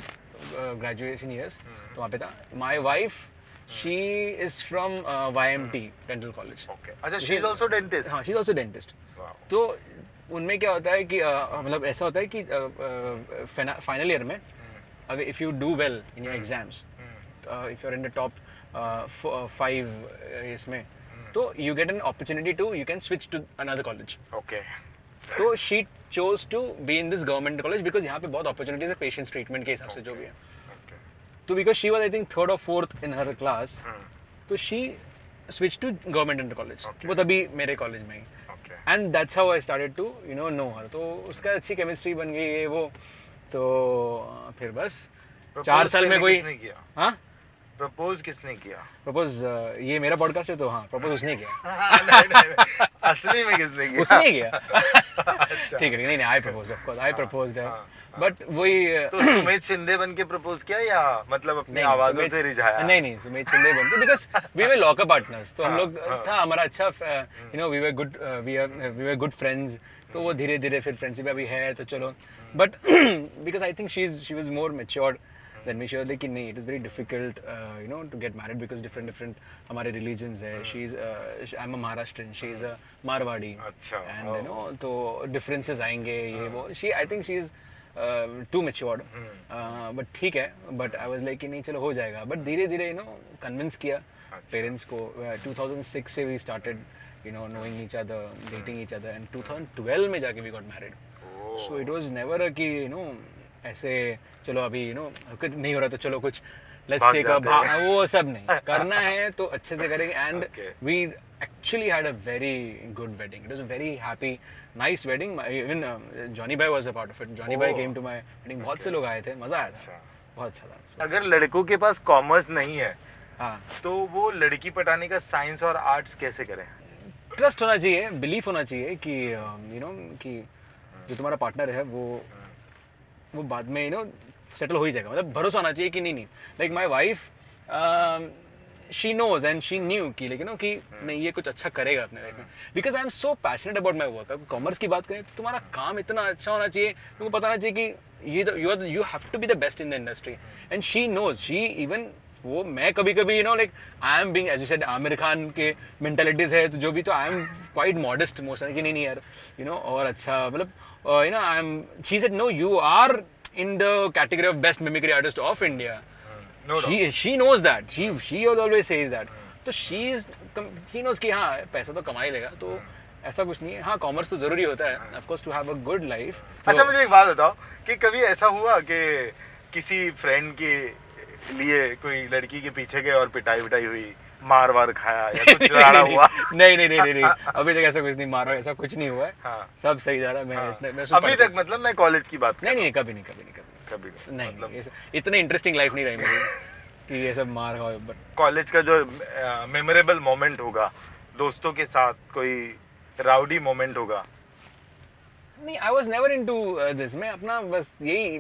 graduation years. तो वहाँ पे था. My wife, she is from YMT Dental College. Okay. अच्छा, she is also dentist. हाँ, she is also dentist. Wow. तो उनमें क्या होता है कि मतलब ऐसा होता है कि फाइनल ईयर में अगर if you do well in your exams, if you are in the top 5 इसमें, तो you get an opportunity to you can switch to another college. Okay. तो she chose to be in this government college because यहाँ पे बहुत opportunities है patients treatment के हिसाब से जो भी है. Okay. तो because she was I think 3rd or 4th in her class, तो she switch to government inter college. वो तभी मेरे कॉलेज में ही. Okay. And that's how I started to know her. तो उसका अच्छी केमिस्ट्री बन गई ये वो. तो फिर बस 4 साल में कोई. किसने किया? हाँ, प्रपोज किसने किया? प्रपोज ये मेरा पॉडकास्ट है तो हाँ, प्रपोज उसने किया. नहीं, असली में किसने किया? उसने किया. अच्छा. ठीक है, नहीं I purpose of course I proposed है. बट वही तो सुमित शिंदे बन के प्रपोज किया या मतलब अपनी आवाजों से रिझाया? नहीं सुमित शिंदे बनते because we were lockup partners. तो हम लोग था हमारा अच्छा वी वर गुड फ्रेंड्स. तो वो धीरे धीरे फिर फ्रेंडशिप अभी है तो चलो. But because I think she was more matured than me. Sure कि नहीं, it is very difficult to get married because different हमारे रिलीजन्स है. She is I am a Maharashtrian, she is a Marwari. अच्छा. एंड तो डिफरेंसेस आएंगे ये वो. She I think she is too matured. But ठीक है. बट आई वाज लाइक कि नहीं चलो हो जाएगा. बट धीरे धीरे कन्विंस किया पेरेंट्स को. 2006 से we started knowing each other, dating each other, and 2012 में जाके we got married. So it was never कि ऐसे चलो अभी नहीं हो रहा तो चलो कुछ let's take a वो सब नहीं. करना है तो अच्छे से करेंगे. And we actually had a very good wedding. It was a very happy, nice wedding. Even Johnny Bhai was a part of it. Johnny Bhai came to my wedding. बहुत से लोग आए थे, मजा आया था, बहुत अच्छा था. अगर लड़कों के पास कॉमर्स नहीं है हाँ, तो वो लड़की पटाने का साइंस और आर्ट्स कैसे करें? ट्रस्ट होना चाहिए, बिलीफ होना चाहिए कि कि जो तुम्हारा पार्टनर है वो बाद में सेटल हो ही जाएगा. मतलब भरोसा होना चाहिए कि नहीं. Like my wife she knows and she knew कि लेकिन कि नहीं ये कुछ अच्छा करेगा अपने लाइफ में. Because I am so passionate about my work. अगर कॉमर्स की बात करें तो तुम्हारा काम इतना अच्छा होना चाहिए, तुमको पता होना चाहिए कि you have to be the best in the industry. And she knows, she even वो मैं कभी कभी like I am being as you said Aamir Khan के मेंटालिटीज है तो जो भी, तो I am quite modest most कि नहीं यार और अच्छा मतलब I am. She said no you are in the category of best mimicry artist of India. She knows that. She always says that. तो शी नोज कि हाँ पैसा तो कमा ही लेगा. तो ऐसा कुछ नहीं है. हाँ, कॉमर्स तो जरूरी होता है of course to have a good life. अच्छा, मुझे एक बात बताओ कि कभी ऐसा हुआ कि किसी फ्रेंड के लिए कोई लड़की के पीछे गए और पिटाई हुई, मार वार खाया या कुछ लड़ा हुआ? नहीं अभी तक ऐसा कुछ नहीं. मारा ऐसा कुछ नहीं हुआ है. हाँ. सब सही जा रहा है. मैं अभी तक मतलब मैं कॉलेज की बात नहीं कभी नहीं नहीं मतलब इतनी इंटरेस्टिंग लाइफ नहीं रही मेरी कि ये सब मार खाओ. बट कॉलेज का जो मेमोरेबल मोमेंट होगा दोस्तों के साथ, कोई राउडी मोमेंट होगा? नहीं, I was never into this. मैं अपना बस यही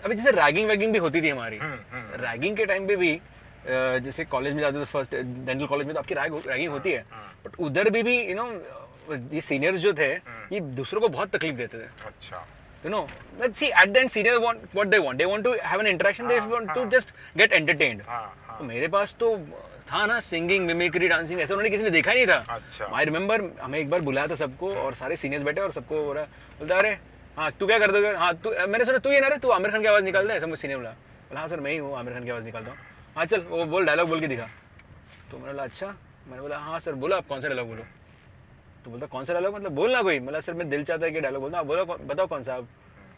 अभी जैसे रैगिंग वैगिंग भी होती थी हमारी. रैगिंग के टाइम पे भी जैसे कॉलेज में जाते थे फर्स्ट डेंटल कॉलेज में तो आपकी रैगिंग होती है. बट उधर भी ये सीनियर्स जो थे ये दूसरों को बहुत तकलीफ देते थे. अच्छा. let's see at the end seniors want what they want to have an interaction. They want to just get entertained. तो मेरे पास तो था ना सिंगिंग, मिमिक्री, डांसिंग, ऐसा उन्होंने किसी ने देखा ही नहीं था. अच्छा. आई रिमेंबर हमें एक बार बुलाया था सबको और सारे सीनियर्स बैठे और सबको बोलता अरे हाँ तू क्या कर दोगे. हाँ तू, मैंने सुना तू ये ना रे तू आमिर खान की आवाज़ निकालता है. सब सीनियर बोला हाँ सर मैं ही हूँ, आमिर खान की आवाज़ निकालता हूँ. हाँ चल वो बोल डायलॉग बोल के दिखा. तो मैंने बोला अच्छा. मैंने बोला हाँ सर बोला आप कौन सा डायलॉग बोलो. तो बोलता कौन सा डायलॉग मतलब बोलना कोई. मतलब सर मैं दिल चाहता है कि डायलॉग बोलता. बोला बताओ कौन सा. आप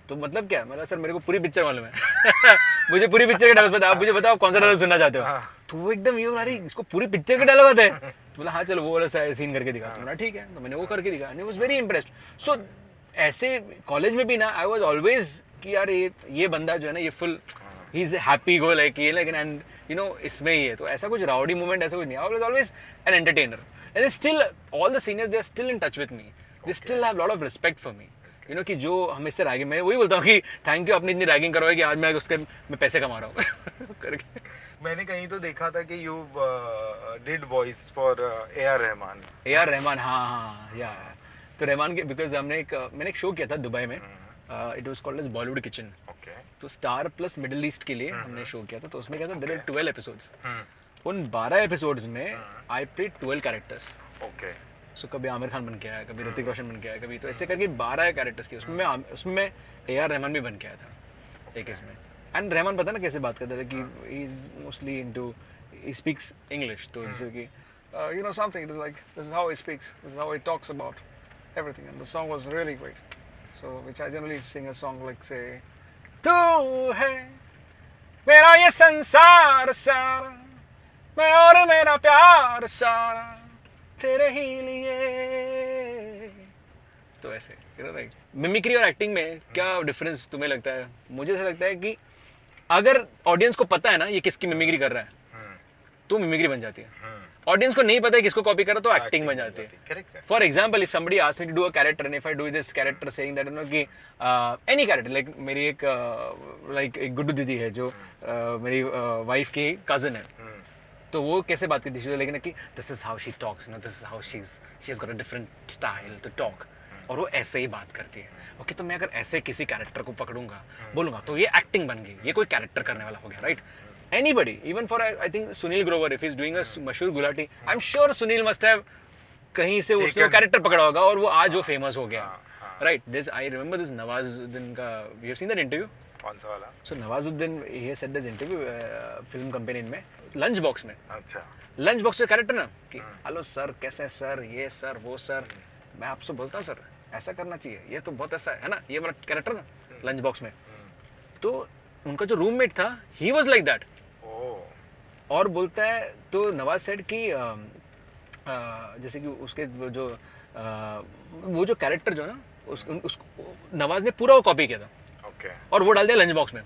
तो मतलब क्या. मतलब सर मेरे को पूरी पिक्चर मालूम है. मुझे पूरी पिक्चर के डायलॉग बताओ. मुझे बताओ कौन सा डायलॉग सुनना चाहते हो. तो वो एकदम ये अरे इसको पूरी पिक्चर के डायलॉग आते हैं. तो बोला हाँ चलो वो वाला सीन करके दिखा. तो ठीक है. तो मैंने वो करके दिखा. I was very impressed. So ऐसे कॉलेज में भी ना आई वाज ऑलवेज कि यार ये बंदा जो है ना ये full he is happy go like ये लेकिन एंड इसमें ही है. तो ऐसा कुछ राउडी मूवमेंट ऐसा कुछ नहीं. I was always an entertainer. And still all the seniors they are still in touch with me. They still have a lot of respect for me. You know कि जो हम इससे रैगिंग, मैं वही बोलता हूँ कि थैंक यू आपने इतनी रैगिंग करवाई कि आज मैं पैसे कमा रहा हूँ करके। मैंने कहीं तो देखा था कि you did voice for AR Rahman. हाँ या तो रहमान के, बिकॉज मैंने एक शो किया था दुबई में, it was called as Bollywood kitchen. Okay. तो स्टार प्लस मिडिल ईस्ट के लिए हमने शो किया था, तो उसमें क्या था, देयर आर 12 एपिसोड्स। उन 12 एपिसोड्स में आई प्लेड 12 कैरेक्टर्स। ओके। सो कभी आमिर खान बन के आया, कभी ऋतिक रोशन बन के आया, कभी, तो ऐसे करके 12 कैरेक्टर्स किए। उसमें AR रहमान भी बन के आया था एक इसमें। एंड रहमान पता ना कैसे बात करता था कि he is mostly into, he speaks English, तो जैसे कि you know something, it is like this is how he speaks, this is how he talks about everything, and the song was really great. So which I generally sing a song like say, तू है मेरा ये संसार सारा, मैं और मेरा प्यार सारा तेरे ही लिए। तो ऐसे राइट। मिमिक्री और एक्टिंग में क्या डिफरेंस तुम्हें लगता है? मुझे ऐसा लगता है कि अगर ऑडियंस को पता है ना ये किसकी मिमिक्री कर रहा है तो मिमिक्री बन जाती है। ऑडियंस को नहीं पता है किसको कॉपी कर रहा है तो एक्टिंग बन जाती है। For example, if somebody asks me to do a character and if I do this character saying that, you know कि एनी कैरेक्टर, लाइक मेरी एक गुड्डू दीदी है जो मेरी वाइफ की कजन है, तो वो कैसे बात करती है, लेकिन कि this is how she talks, you know this is how she has got a different style to talk, और वो ऐसे ही बात करती है। ओके, तो मैं अगर ऐसे किसी कैरेक्टर को पकड़ूंगा बोलूंगा तो ये एक्टिंग बन गई, ये कोई कैरेक्टर करने वाला हो गया, right? Anybody, even for I think Sunil Grover, if he's doing a मशहूर Gulati, I'm sure Sunil must have कहीं से उसने कैरेक्टर पकड़ा होगा और वो आज वो फेमस हो गया, right? This I remember this Nawazuddin का, you have seen that interview? कौन सा वाला? So Nawazuddin he said this interview film company में, लंच बॉक्स में। अच्छा। लंच बॉक्स का कैरेक्टर ना कि हेलो सर, कैसे सर, ये सर, वो सर, मैं आपसे बोलता हूँ सर ऐसा करना चाहिए, ये तो बहुत ऐसा है ना, ये वाला कैरेक्टर ना लंच बॉक्स में। तो उनका जो रूममेट था he was like that। और बोलता है तो नवाज सेठ की जैसे कि उसके वो जो कैरेक्टर जो है ना उसको नवाज ने पूरा वो कॉपी किया था। okay. और वो डाल दिया लंच बॉक्स में।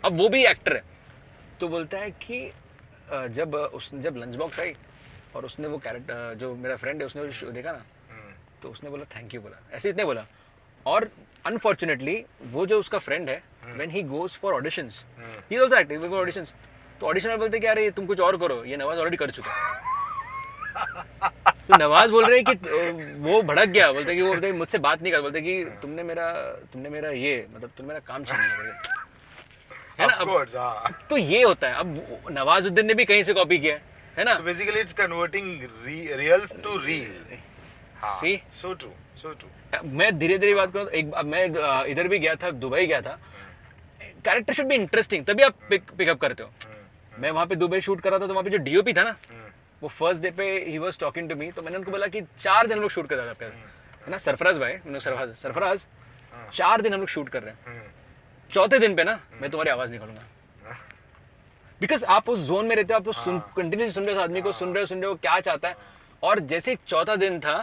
अब वो भी एक्टर है, तो बोलता है कि जब लंच बॉक्स आई और उसने वो कैरेक्टर, जो मेरा फ्रेंड है, उसने वो शो देखा ना, तो उसने बोला थैंक यू, बोला ऐसे इतने बोला। और अनफॉर्चुनेटली वो जो उसका फ्रेंड है, when he goes for auditions, he is also acting for auditions, तो ऑडिशन में बोलते कि अरे तुम कुछ और करो, ये नवाज ऑलरेडी कर चुका है। तो नवाज बोल रहे हैं कि वो भड़क गया, बोलते कि वो बोलते मुझसे बात नहीं कर, बोलते कि तुमने मेरा ये मतलब तुमने मेरा काम छीन लिया, है ना? अब तो ये होता है। अब नवाजुद्दीन ने भी कहीं से कॉपी किया है ना? So basically it's converting real to real. See? So true. मैं धीरे-धीरे बात करूँ तो एक मैं इधर भी गया था, दुबई गया था। कैरेक्टर शुड बी इंटरेस्टिंग, तभी आप पिकअप करते हो। मैं वहाँ पे दुबई शूट कर रहा था, तो वहाँ पे जो डीओपी था ना, वो फर्स्ट डे पे he was talking to me, तो मैंने उनको बोला कि 4 दिन हम लोग शूट कर रहे थे, है ना? सरफराज भाई, सरफराज 4 दिन हम लोग शूट कर रहे हैं, चौथे दिन पे ना मैं तुम्हारी आवाज़ निकालूंगा, बिकॉज आप उस जोन में रहते हो, आप कंटिन्यूसली सुन रहे हो, आदमी को सुन रहे हो क्या चाहता है। और जैसे ही चौथा दिन था,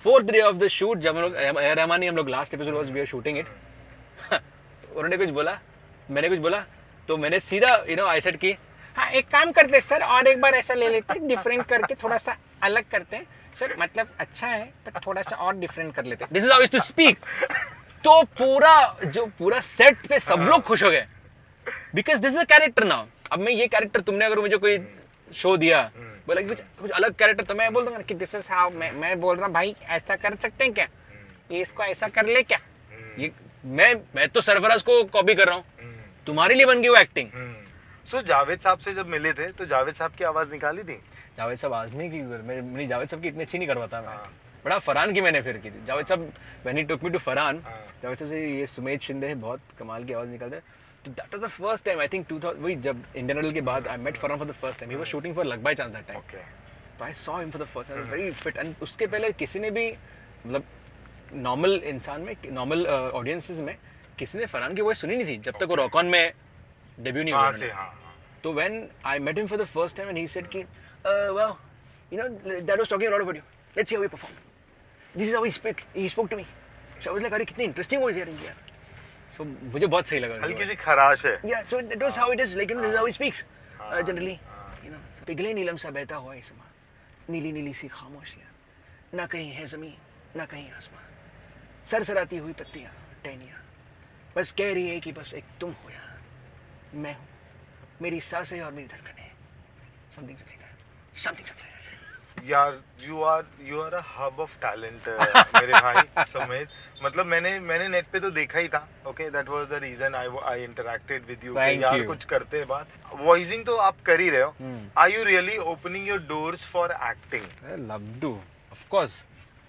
4th day of the shoot, जब हम लोग रहमानी, हम लोग last episode was we are shooting it, उन्होंने कुछ बोला, मैंने कुछ बोला, तो मैंने सीधा आई सेड की हाँ एक काम करते सर, और एक बार ऐसा ले लेते हैं, डिफरेंट करके थोड़ा सा अलग करते हैं सर, मतलब अच्छा है पर थोड़ा सा और डिफरेंट कर लेते हैं, this is how to speak. तो पूरा सेट पे सब लोग खुश हो गए, because this is a character now. अब मैं ये कैरेक्टर, तुमने अगर मुझे कोई शो दिया, बोला कुछ अलग कैरेक्टर, तो मैं बोल दूंगा कि दिस इज हाउ, मैं बोल रहा हूँ भाई ऐसा कर सकते हैं क्या, ये इसको ऐसा कर ले क्या, ये मैं तो सरफराज को कॉपी कर रहा हूँ, तुम्हारे लिए बन गई वो एक्टिंग। सो जावेद साहब से जब मिले थे तो जावेद साहब की आवाज निकाली थी? जावेद साहब आज नहीं की, मेरी जावेद साहब की इतनी अच्छी नहीं करवाता मैं, बड़ा फरहान की मैंने फिर की थी। Javed sahab when he took me to Farhan, Javed sahab से ये सुमेध शिंदे है, बहुत कमाल की आवाज़ निकालते हैं। तो that was the first time, I think 2000, वही जब इंडियन आइडल के बाद I met Farhan for the first time, he was shooting for luck by chance that time, तो I saw him for the first time, very fit. And उसके पहले किसी ने भी, मतलब नॉर्मल इंसान में, नॉर्मल ऑडियंसेस में किसी ने फरहान की वॉइस सुनी नहीं थी जब तक वो रॉक ऑन में डेब्यू नहीं हुआ। तो when I met him for the first time and he said कि well, you know, that was talking a lot about you. Let's see how he performed. This is how he spoke to me. So I was like, अरे कितनी interesting voice है यार। So मुझे बहुत सही लगा। हल्की सी खराश है। Yeah, so that was how it is. Like, you know, this is how he speaks. Generally, you know, पिघले नीलम सा बहता हुआ इस समा, नीली नीली सी खामोशियाँ, ना कहीं है ज़मीन, ना कहीं आसमान, सरसराती हुई पत्तियाँ टहनियाँ बस कह रही है कि बस एक तुम हो यहाँ, मैं हूँ, मेरी सांसें और मेरी धड़कनें, समथिंग समथिंग यार you are a hub of talent मेरे भाई समेत। मतलब मैंने नेट पे तो देखा ही था। Okay, that was the reason I interacted with you. यार कुछ करते हैं बात। वॉइसिंग तो आप कर ही रहे हो। Are you really opening your doors for acting? I love to, of course,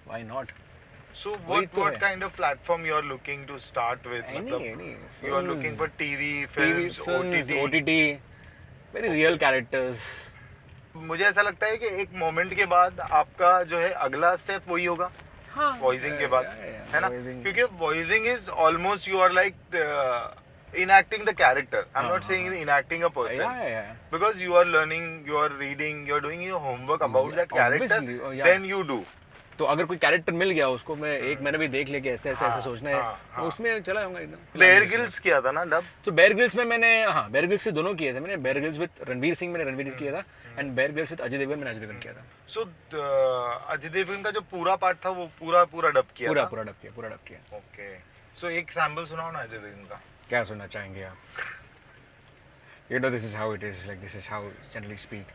why not. So what kind of platform you are looking to start with? Any. You are looking for TV, films, OTT, very real characters. मुझे ऐसा लगता है कि एक moment के बाद आपका जो है अगला स्टेप वही होगा। हाँ, वॉइसिंग के बाद, है ना? क्योंकि voicing is almost you are like enacting the character. I'm not saying enacting a person. Yeah. Because you are learning, you are reading, you are doing your homework about that character. Then you do. तो अगर कोई character मिल गया उसको मैं एक महीने भी देख लेके ऐसे सोचना है, तो उसमें चला जाऊंगा एकदम। बेयर ग्रिल्स किया था ना डब? तो बेयर ग्रिल्स में मैंने बेयर ग्रिल्स के दोनों किए थे। मैंने Bear Grylls with Ranveer Singh किया था, and Bear Grylls with Ajay Devgan मैंने अजय देवगन किया था। सो अजय देवगन का जो पूरा पार्ट था वो पूरा डब किया? पूरा डब किया। ओके, सो एक सैंपल सुनाओ ना अजय देवगन का। क्या सुनना चाहेंगे आप? You know this is how it is, like this is how generally speak,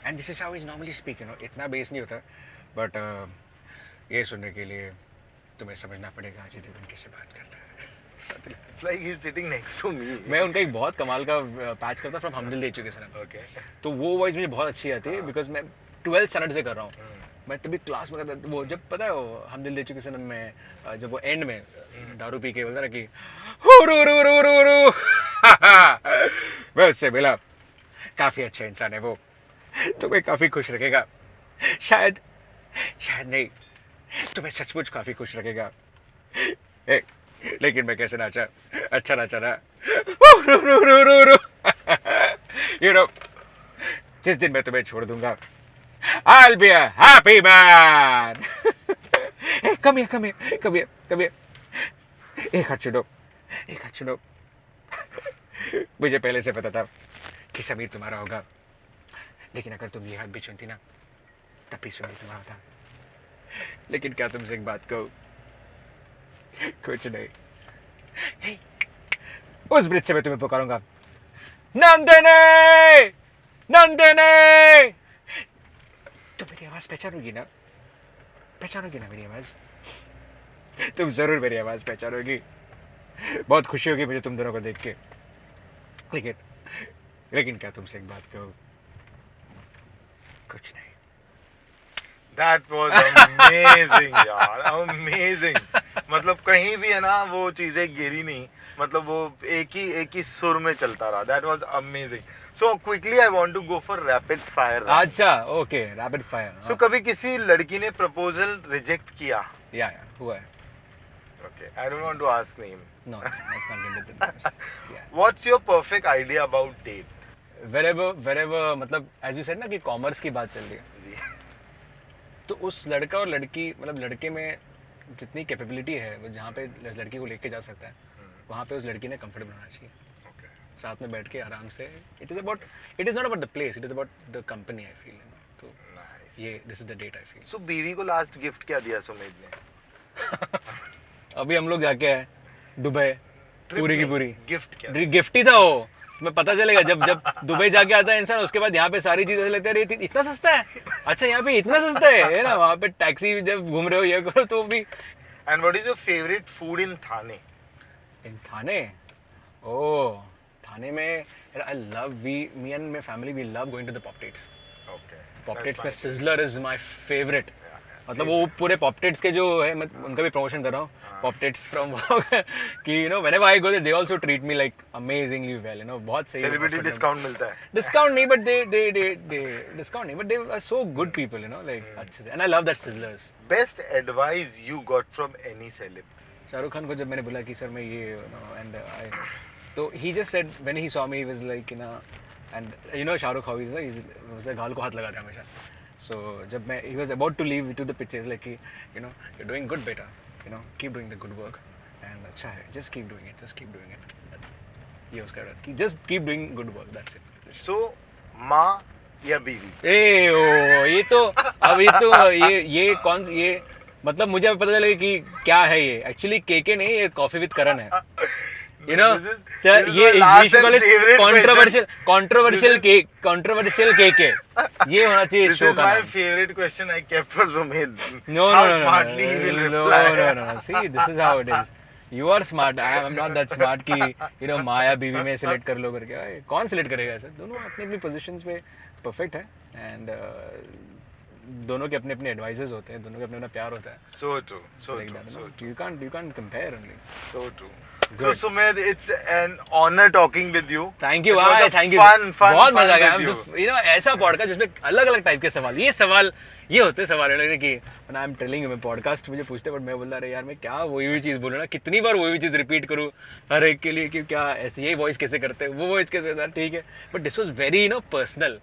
and this is how he normally speak, you know, इतना बेस नहीं होता, बट ये सुनने के लिए तुम्हें समझना पड़ेगा अजय देवगन कैसे बात करता है। It's like he's sitting next to me. मैं उनका एक बहुत कमाल का पैच करता फ्रॉम हम दिल दे चुके सनम। Okay. तो वो वॉइस मुझे बहुत अच्छी आती है, बिकॉज मैं 12th स्टैंडर्ड से कर रहा हूँ। मैं तभी क्लास में करता, वो जब पता है वो हम दिल दे चुके सनम में जब वो एंड में दारू पी के बोलता ना कि हुरू मैं उससे मिला, काफ़ी अच्छा इंसान है वो, तुम्हें काफ़ी खुश रखेगा, शायद नहीं, तुम्हें सचमुच काफ़ी खुश रखेगा। लेकिन मैं कैसे नाचा, अच्छा नाचा ना, यू नो, जिस दिन मैं तुम्हें छोड़ दूंगा, I'll be a happy man. Hey, come here. एक हाथ चुनो। मुझे पहले से पता था कि समीर तुम्हारा होगा, लेकिन अगर तुम ये हाथ भी चुनती ना, तब भी समीर तुम्हारा था। लेकिन क्या तुमसे एक बात कहूँ? कुछ नहीं। Hey, उस ब्रिज से मैं तुम्हें पुकारूंगा, नंदिनी। तुम मेरी आवाज़ पहचानोगी ना मेरी आवाज़? तुम ज़रूर मेरी आवाज़ पहचानोगी। बहुत खुशी होगी मुझे तुम दोनों को देख के। लेकिन क्या तुमसे एक बात कहूँ? कुछ नहीं। That was amazing यार, amazing। मतलब कहीं भी है ना वो चीज़ें गिरी नहीं, मतलब वो एक ही सुर में चलता रहा। That was amazing। So quickly I want to go for rapid fire। अच्छा, okay, rapid fire। So कभी किसी लड़की ने प्रपोजल रिजेक्ट किया? या हुआ है। Okay, I don't want to ask name। No, let's not get into this। Yeah। What's your perfect idea about date? Wherever मतलब as you said ना कि कॉमर्स की बात चल रही है, जी। तो उस लड़का और लड़की, मतलब लड़के में जितनी कैपेबिलिटी है वो जहाँ पे लड़की को लेके जा सकता है, वहाँ पे उस लड़की ने कंफर्टेबल होना चाहिए। साथ में बैठ के आराम से। It is not about the place, it is about the company, I feel. तो ये this is the date I feel. So बीवी को लास्ट गिफ्ट क्या दिया सुमेध ने? अभी हम लोग जाके आए दुबई, पूरी की पूरी। गिफ्ट क्या? गिफ्ट ही था वो। तुम्हें पता चलेगा जब दुबई जाके आता है इंसान, उसके बाद यहाँ पे सारी चीजें लगता है इतना सस्ता है, अच्छा यहाँ पे इतना सस्ता है ना, वहाँ पे टैक्सी जब घूम रहे हो ये करो तो भी। And what is your favourite food in Thane? In Thane? Oh, Thane में I love, me and my family, we love going to the Pop-Tates। Okay। Pop-Tates में Sizzler is my favorite। मतलब वो पूरे Pop-Tates के जो है, मैं उनका भी प्रमोशन कर रहा हूँ, Pop-Tates from कि you know whenever I go there they also treat me like amazingly well, you know, बहुत सही। Celebrity discount मिलता है? Discount नहीं, but they are so good people, you know, like अच्छे से, and I love that Sizzlers। Best advice you got from any celeb? Shahrukh Khan को जब मैंने बोला कि सर मैं ये, you know, and I, तो he just said when he saw me he was like, you know, and you know Shahrukh how he's like, उसने गाल को हाथ लगाता है हमेशा। So जब मैं he was about to leave to the pictures, like you know, you're doing good beta, you know, keep doing the good work, and अच्छा है, just keep doing it, that's ये उसका बात कि just keep doing good work, that's it। So माँ या बीवी? ये तो अब ये मतलब मुझे अभी पता चला कि क्या है ये एक्चुअली केके नहीं, ये कॉफी विद करण है, यू नो। ये इंग्लिश कॉलेज कंट्रोवर्शियल केके, ये होना चाहिए शो का नाम। This is my favorite question I kept for Sumit. No, How no, no, smartly he will no, reply. no. See, this is how it is. You are smart. I am not that smart कि you know माया बीवी में select कर लो करके। कौन select करेगा ऐसा? दोनों अपनी अपनी पोजीशंस पे परफेक्ट है, एंड दोनों के अपने अपने एडवाइजर्स होते हैं, दोनों के अपना प्यार होता है। So true, so like true, that, so no? true, You can't compare only. so true. Good. So Sumit, it's an honor talking with you. Thank you It was भाई, a थैंक यू, बहुत मजा आ गया। You know ऐसा podcast जिसमें अलग अलग type के सवाल, ये सवाल ये होते हैं सवाल कि आई एम टेलिंग यू, मैं पॉडकास्ट मुझे पूछते बट मैं बोलता रहे यार मैं क्या वही भी चीज़ बोलूँ ना, कितनी बार वही भी चीज़ रिपीट करूँ हर एक के लिए कि क्या ऐसे ये वॉइस कैसे करते हैं, वो वॉइस कैसे था, ठीक है, but this was very you know personal.